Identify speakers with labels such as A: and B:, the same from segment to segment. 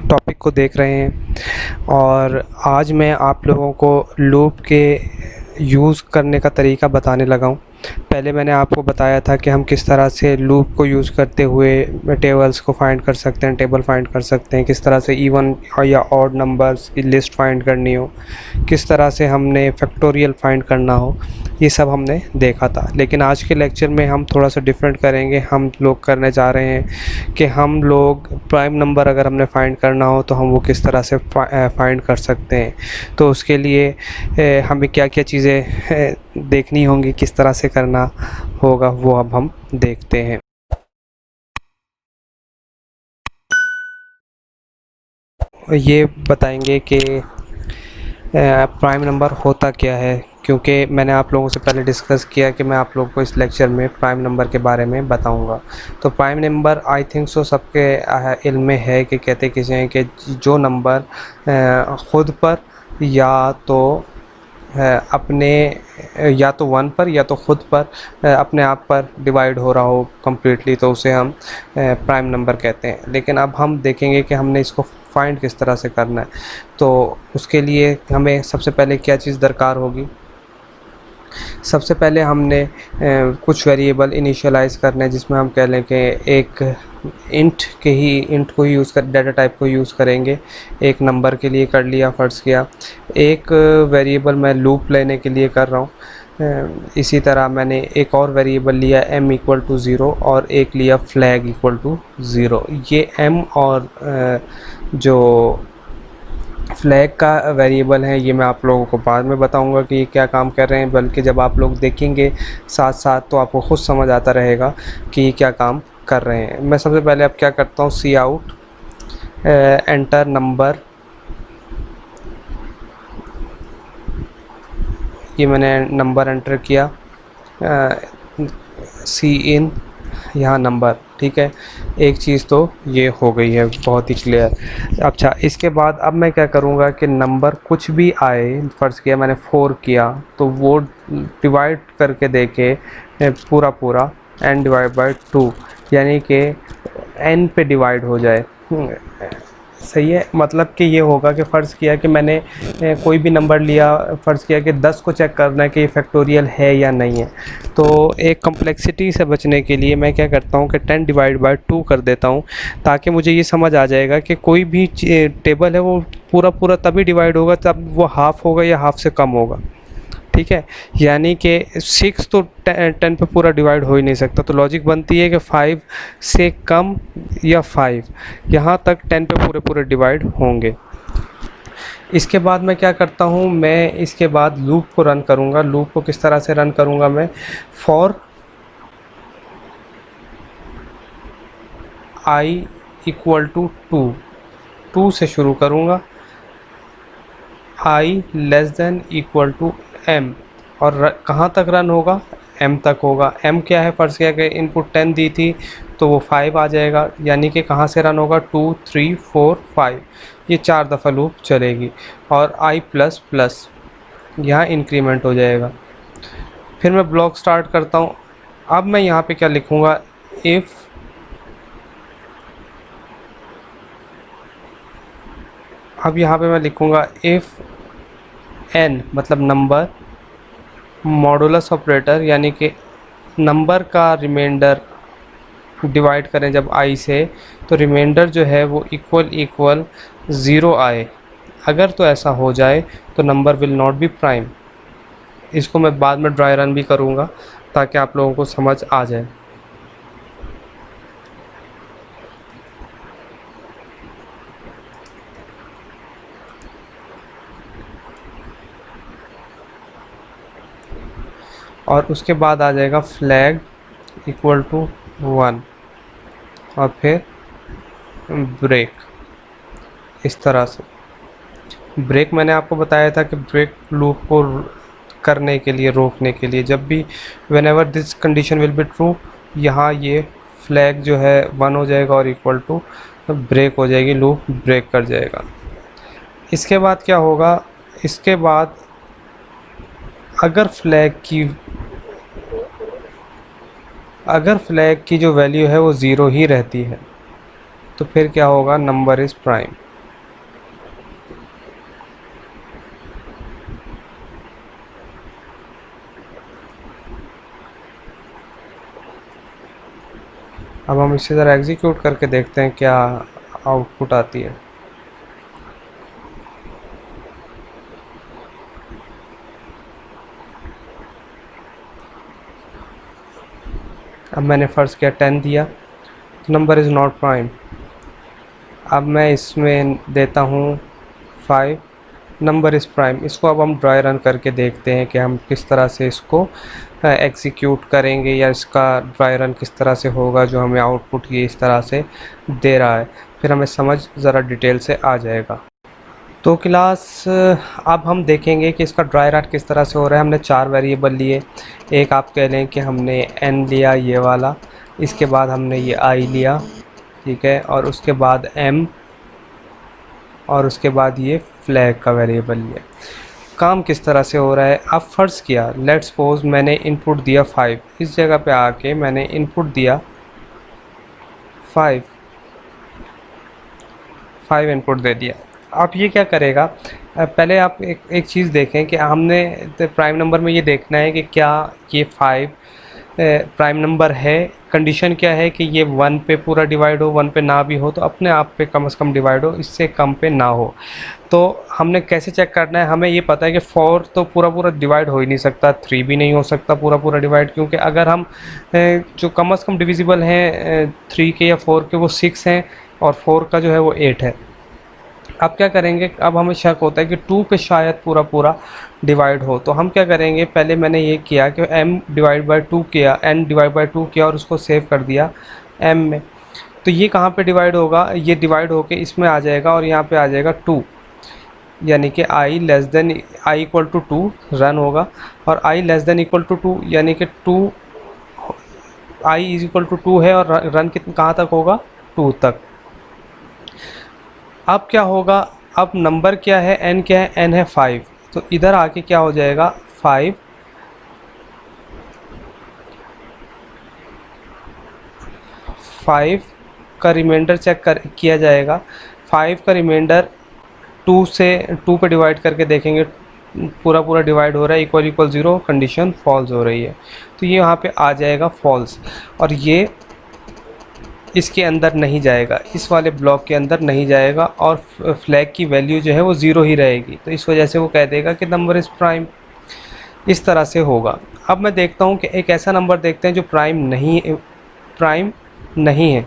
A: Topic को देख रहे हैं और आज मैं आप लोगों को लूप के यूज़ करने का तरीका बताने लगा हूँ। पहले मैंने आपको बताया था कि हम किस तरह से लूप को यूज़ करते हुए टेबल्स को फाइंड कर सकते हैं, टेबल फाइंड कर सकते हैं, किस तरह से इवन या ऑड नंबर्स की लिस्ट फाइंड करनी हो, किस तरह से हमने फैक्टोरियल फाइंड करना हो, ये सब हमने देखा था। लेकिन आज के लेक्चर में हम थोड़ा सा डिफरेंट करेंगे। हम लोग करने जा रहे हैं कि हम लोग प्राइम नंबर अगर हमने फाइंड करना हो तो हम वो किस तरह से फाइंड कर सकते हैं। तो उसके लिए हमें क्या क्या चीज़ें देखनी होंगी, किस तरह से करना होगा, वो अब हम देखते हैं। ये बताएंगे कि प्राइम नंबर होता क्या है, क्योंकि मैंने आप लोगों से पहले डिस्कस किया कि मैं आप लोगों को इस लेक्चर में प्राइम नंबर के बारे में बताऊंगा। तो prime number I think so सबके इल्म में है कि कहते किसे हैं कि जो नंबर ख़ुद पर या तो अपने या तो 1 पर या तो ख़ुद पर अपने आप पर डिवाइड हो रहा हो कम्प्लीटली, तो उसे हम प्राइम नंबर कहते हैं। लेकिन अब हम देखेंगे कि हमने इसको फाइंड किस तरह से करना है। तो उसके लिए हमें सबसे पहले क्या चीज़ दरकार होगी। सबसे पहले हमने कुछ वेरिएबल इनिशियलाइज़ करना है, जिसमें हम कह लें कि एक इंट को यूज़ कर डाटा टाइप को यूज़ करेंगे। एक नंबर के लिए कर लिया, फ़र्ज़ किया एक वेरिएबल मैं लूप लेने के लिए कर रहा हूँ। इसी तरह मैंने एक और वेरिएबल लिया m इक्वल टू 0 और एक लिया फ्लैग इक्वल टू 0। ये m और जो फ्लैग का वेरिएबल है ये मैं आप लोगों को बाद में बताऊंगा कि ये क्या काम कर रहे हैं, बल्कि जब आप लोग देखेंगे साथ साथ तो आपको खुद समझ आता रहेगा कि ये क्या काम कर रहे हैं। मैं सबसे पहले अब क्या करता हूँ, सी आउट एंटर नंबर, ये मैंने नंबर एंटर किया, सी इन यहाँ नंबर, ठीक है। एक चीज़ तो ये हो गई है बहुत ही क्लियर। अच्छा, इसके बाद अब मैं क्या करूँगा कि नंबर कुछ भी आए, फ़र्ज़ किया मैंने 4 किया तो वो डिवाइड करके देखे पूरा पूरा n डिवाइड बाई 2, यानी कि n पे डिवाइड हो जाए। सही है, मतलब कि ये होगा कि फ़र्ज़ किया कि मैंने कोई भी नंबर लिया, फ़र्ज़ किया कि 10 को चेक करना है कि ये फैक्टोरियल है या नहीं है। तो एक कम्प्लेक्सिटी से बचने के लिए मैं क्या करता हूँ कि 10 डिवाइड बाय 2 कर देता हूँ, ताकि मुझे ये समझ आ जाएगा कि कोई भी टेबल है वो पूरा पूरा तभी डिवाइड होगा तब वो हाफ़ होगा या हाफ़ से कम होगा, ठीक है। यानी कि 6 तो 10 पे पूरा डिवाइड हो ही नहीं सकता, तो लॉजिक बनती है कि 5 से कम या 5 यहाँ तक 10 पे पूरे पूरे डिवाइड होंगे। इसके बाद मैं क्या करता हूँ, मैं इसके बाद लूप को रन करूँगा। लूप को किस तरह से रन करूँगा मैं, फॉर i इक्वल टू 2 से शुरू करूँगा, i less than equal to m, और कहाँ तक रन होगा, m तक होगा। m क्या है, फ़र्ज़ किया कि इनपुट 10 दी थी तो वो 5 आ जाएगा, यानी कि कहाँ से रन होगा, 2 3 4 5, ये 4 दफ़ा लूप चलेगी। और i प्लस प्लस यहाँ इंक्रीमेंट हो जाएगा। फिर मैं ब्लॉक स्टार्ट करता हूँ। अब मैं यहाँ पे क्या लिखूँगा, इफ़ अब यहाँ पे मैं लिखूँगा इफ़ n मतलब नंबर, मॉडुलस ऑपरेटर यानी कि नंबर का रिमाइंडर डिवाइड करें जब i से, तो रिमाइंडर जो है वो इक्वल 0 आए। अगर तो ऐसा हो जाए तो number will not be prime. इसको मैं बाद में ड्राई रन भी करूँगा ताकि आप लोगों को समझ आ जाए। और उसके बाद आ जाएगा फ्लैग इक्वल टू 1 और फिर ब्रेक। इस तरह से ब्रेक मैंने आपको बताया था कि ब्रेक लूप को करने के लिए, रोकने के लिए, जब भी when ever this condition will be true, यहाँ ये फ्लैग जो है 1 हो जाएगा और इक्वल टू ब्रेक हो जाएगी, लूप ब्रेक कर जाएगा। इसके बाद क्या होगा, इसके बाद अगर फ्लैग की जो वैल्यू है वो 0 ही रहती है तो फिर क्या होगा, नंबर इज़ प्राइम। अब हम इसे ज़रा एग्जीक्यूट करके देखते हैं क्या आउटपुट आती है। अब मैंने फ़र्ज़ किया 10 दिया, तो नंबर इज़ नॉट प्राइम। अब मैं इसमें देता हूँ 5, नंबर इज़ प्राइम। इसको अब हम ड्राई रन करके देखते हैं कि हम किस तरह से इसको एग्जीक्यूट करेंगे या इसका ड्राई रन किस तरह से होगा जो हमें आउटपुट ये इस तरह से दे रहा है। फिर हमें समझ ज़रा डिटेल से आ जाएगा। तो क्लास अब हम देखेंगे कि इसका ड्राई रन किस तरह से हो रहा है। हमने 4 वेरिएबल लिए, एक आप कह लें कि हमने n लिया ये वाला, इसके बाद हमने ये i लिया, ठीक है, और उसके बाद m, और उसके बाद ये फ्लैग का वेरिएबल लिया। काम किस तरह से हो रहा है, अब फ़र्ज़ किया लेट्स सपोज मैंने इनपुट दिया 5, इस जगह पे आके मैंने इनपुट दिया 5 इनपुट दे दिया। अब ये क्या करेगा, पहले आप एक चीज़ देखें कि हमने प्राइम नंबर में ये देखना है कि क्या ये 5 प्राइम नंबर है। कंडीशन क्या है कि ये 1 पे पूरा डिवाइड हो, 1 पे ना भी हो तो अपने आप पे कम से कम डिवाइड हो, इससे कम पे ना हो। तो हमने कैसे चेक करना है, हमें ये पता है कि 4 तो पूरा डिवाइड हो ही नहीं सकता, 3 भी नहीं हो सकता पूरा डिवाइड, क्योंकि अगर हम जो कम से कम डिविजिबल हैं 3 के या 4 के वो 6 हैं और 4 का जो है वो 8 है। अब क्या करेंगे, अब हमें शक होता है कि 2 पे शायद पूरा डिवाइड हो, तो हम क्या करेंगे, पहले मैंने ये किया कि m डिवाइड बाई 2 किया, n डिवाइड बाई 2 किया और उसको सेव कर दिया m में। तो ये कहाँ पे डिवाइड होगा, ये डिवाइड होके इसमें आ जाएगा और यहाँ पे आ जाएगा 2, यानी कि i less than i equal to 2 run होगा, और i less than equal to 2 यानी कि 2 i इज इक्वल टू 2 है और रन कितना कहाँ तक होगा, 2 तक। अब क्या होगा, अब नंबर क्या है, n क्या है, n है 5, तो इधर आके क्या हो जाएगा 5 का रिमाइंडर चेक किया जाएगा। 5 का रिमाइंडर 2 पे डिवाइड करके देखेंगे, पूरा डिवाइड हो रहा है, इक्वल 0, कंडीशन फॉल्स हो रही है, तो ये यहाँ पे आ जाएगा फॉल्स, और ये इसके अंदर नहीं जाएगा, इस वाले ब्लॉक के अंदर नहीं जाएगा, और फ्लैग की वैल्यू जो है वो 0 ही रहेगी, तो इस वजह से वो कह देगा कि नंबर इज़ प्राइम। इस तरह से होगा। अब मैं देखता हूँ कि एक ऐसा नंबर देखते हैं जो प्राइम नहीं है।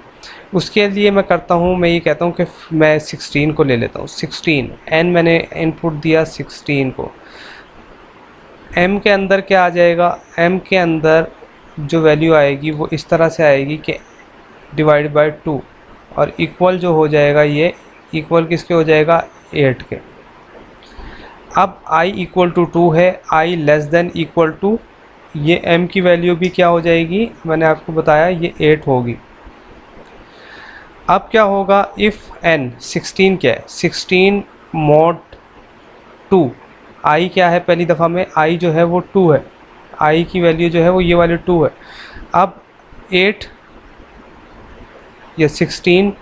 A: उसके लिए मैं करता हूँ, मैं ये कहता हूँ कि मैं 16 को ले लेता हूँ। 16 n मैंने इनपुट दिया 16 को, m के अंदर क्या आ जाएगा, m के अंदर जो वैल्यू आएगी वो इस तरह से आएगी कि डिवाइड बाय 2, और इक्वल जो हो जाएगा, ये इक्वल किसके हो जाएगा, 8 के। अब i इक्वल टू 2 है, i less than equal to, ये m की वैल्यू भी क्या हो जाएगी, मैंने आपको बताया ये 8 होगी। अब क्या होगा, इफ़ n 16 क्या है, 16 mod 2, i क्या है, पहली दफ़ा में i जो है वो 2 है, i की वैल्यू जो है वो ये वाली 2 है। अब 8 या 16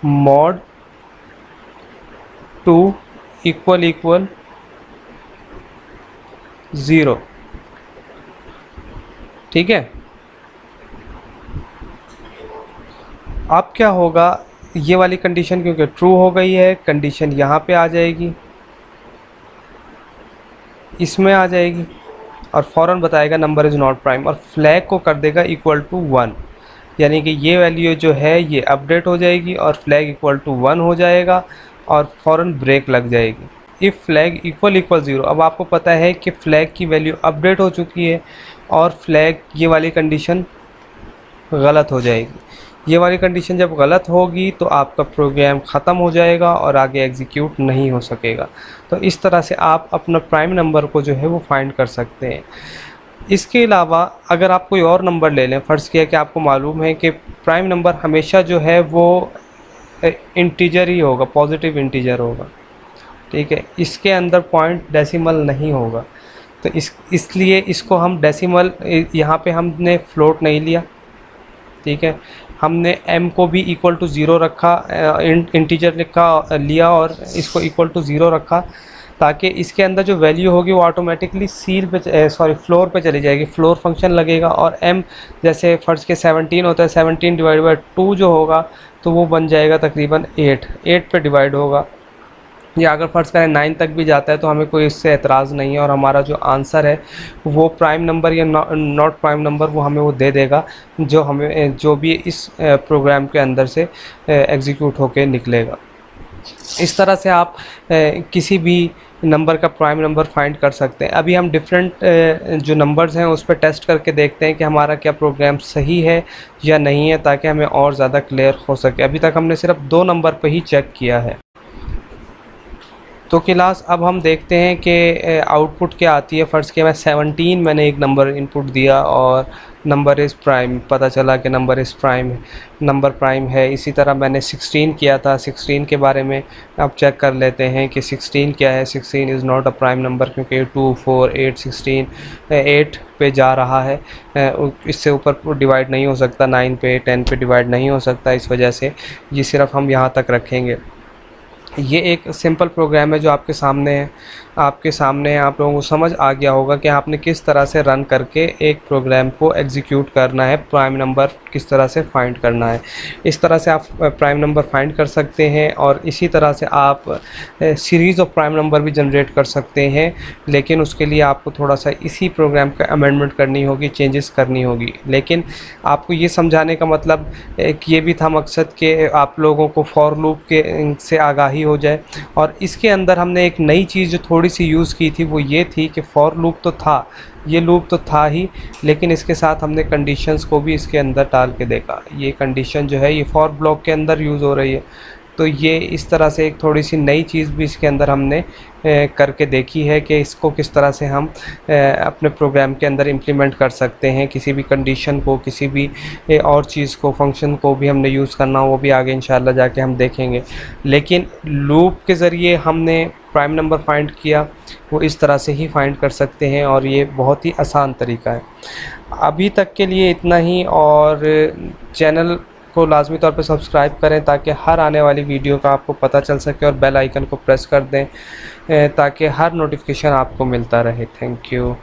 A: mod 2 इक्वल 0, ठीक है। अब क्या होगा, ये वाली कंडीशन क्योंकि ट्रू हो गई है, कंडीशन यहाँ पे आ जाएगी, इसमें आ जाएगी, और फ़ौरन बताएगा नंबर इज़ नॉट प्राइम, और फ्लैग को कर देगा इक्वल टू 1, यानी कि ये वैल्यू जो है ये अपडेट हो जाएगी और फ्लैग इक्वल टू 1 हो जाएगा और फ़ौरन ब्रेक लग जाएगी। इफ़ फ्लैग इक्वल 0, अब आपको पता है कि फ्लैग की वैल्यू अपडेट हो चुकी है और फ्लैग ये वाली कंडीशन गलत हो जाएगी। ये वाली कंडीशन जब गलत होगी तो आपका प्रोग्राम ख़त्म हो जाएगा और आगे एग्जीक्यूट नहीं हो सकेगा। तो इस तरह से आप अपना प्राइम नंबर को जो है वो फाइंड कर सकते हैं। इसके अलावा अगर आप कोई और नंबर ले लें, फ़र्ज़ किया कि आपको मालूम है कि प्राइम नंबर हमेशा जो है वो इंटीजर ही होगा, पॉजिटिव इंटीजर होगा, ठीक है, इसके अंदर पॉइंट डेसिमल नहीं होगा, तो इसलिए इसको हम डेसिमल, यहाँ पे हमने फ्लोट नहीं लिया, ठीक है, हमने m को भी इक्वल टू 0 रखा, इंटीजर लिया और इसको इक्वल टू 0 रखा, ताकि इसके अंदर जो वैल्यू होगी वो ऑटोमेटिकली फ्लोर पे चली जाएगी। फ्लोर फंक्शन लगेगा और m जैसे फ़र्ज़ के 17 होता है, 17 डिवाइड बाई 2 जो होगा तो वो बन जाएगा तकरीबन 8 पे डिवाइड होगा। या अगर फ़र्ज़ करें 9 तक भी जाता है तो हमें कोई इससे एतराज़ नहीं है, और हमारा जो आंसर है वो प्राइम नंबर या नॉट प्राइम नंबर वो हमें वो दे देगा, जो हमें जो भी इस प्रोग्राम के अंदर से एग्जीक्यूट होके निकलेगा। इस तरह से आप किसी भी नंबर का प्राइम नंबर फाइंड कर सकते हैं। अभी हम डिफरेंट जो नंबर्स हैं उस पर टेस्ट करके देखते हैं कि हमारा क्या प्रोग्राम सही है या नहीं है, ताकि हमें और ज़्यादा क्लियर हो सके। अभी तक हमने सिर्फ 2 नंबर पर ही चेक किया है। तो क्लास अब हम देखते हैं कि आउटपुट क्या आती है। फ़र्ज़ किया मैं 17 मैंने एक नंबर इनपुट दिया और नंबर इज़ प्राइम, पता चला कि नंबर प्राइम है। इसी तरह मैंने 16 किया था, 16 के बारे में अब चेक कर लेते हैं कि 16 क्या है। 16 is not a prime number, क्योंकि 2 4 8 16 8 पे जा रहा है, इससे ऊपर डिवाइड नहीं हो सकता, 9 पे 10 पे डिवाइड नहीं हो सकता। इस वजह से ये सिर्फ हम यहाँ तक रखेंगे। ये एक सिंपल प्रोग्राम है जो आपके सामने है। आप लोगों को समझ आ गया होगा कि आपने किस तरह से रन करके एक प्रोग्राम को एग्जीक्यूट करना है, प्राइम नंबर किस तरह से फाइंड करना है। इस तरह से आप प्राइम नंबर फाइंड कर सकते हैं, और इसी तरह से आप सीरीज़ ऑफ प्राइम नंबर भी जनरेट कर सकते हैं। लेकिन उसके लिए आपको थोड़ा सा इसी प्रोग्राम का अमेंडमेंट करनी होगी, चेंजेस करनी होगी। लेकिन आपको ये समझाने का मतलब कि ये भी था मकसद कि आप लोगों को फॉर लूप के से आगाही हो जाए। और इसके अंदर हमने एक नई चीज़ जो थोड़ी सी यूज़ की थी वो ये थी कि फॉर लूप तो था, ये लूप तो था ही, लेकिन इसके साथ हमने कंडीशंस को भी इसके अंदर डाल के देखा। ये कंडीशन जो है ये फॉर ब्लॉक के अंदर यूज़ हो रही है। तो ये इस तरह से एक थोड़ी सी नई चीज़ भी इसके अंदर हमने करके देखी है कि इसको किस तरह से हम अपने प्रोग्राम के अंदर इम्प्लीमेंट कर सकते हैं। किसी भी कंडीशन को, किसी भी और चीज़ को, फंक्शन को भी हमने यूज़ करना हो, वो भी आगे इंशाल्लाह जाके हम देखेंगे। लेकिन लूप के ज़रिए हमने प्राइम नंबर फाइंड किया, वो इस तरह से ही फाइंड कर सकते हैं, और ये बहुत ही आसान तरीका है। अभी तक के लिए इतना ही, और चैनल को लाजमी तौर पे सब्सक्राइब करें ताकि हर आने वाली वीडियो का आपको पता चल सके, और बेल आइकन को प्रेस कर दें ताकि हर नोटिफिकेशन आपको मिलता रहे। Thank you.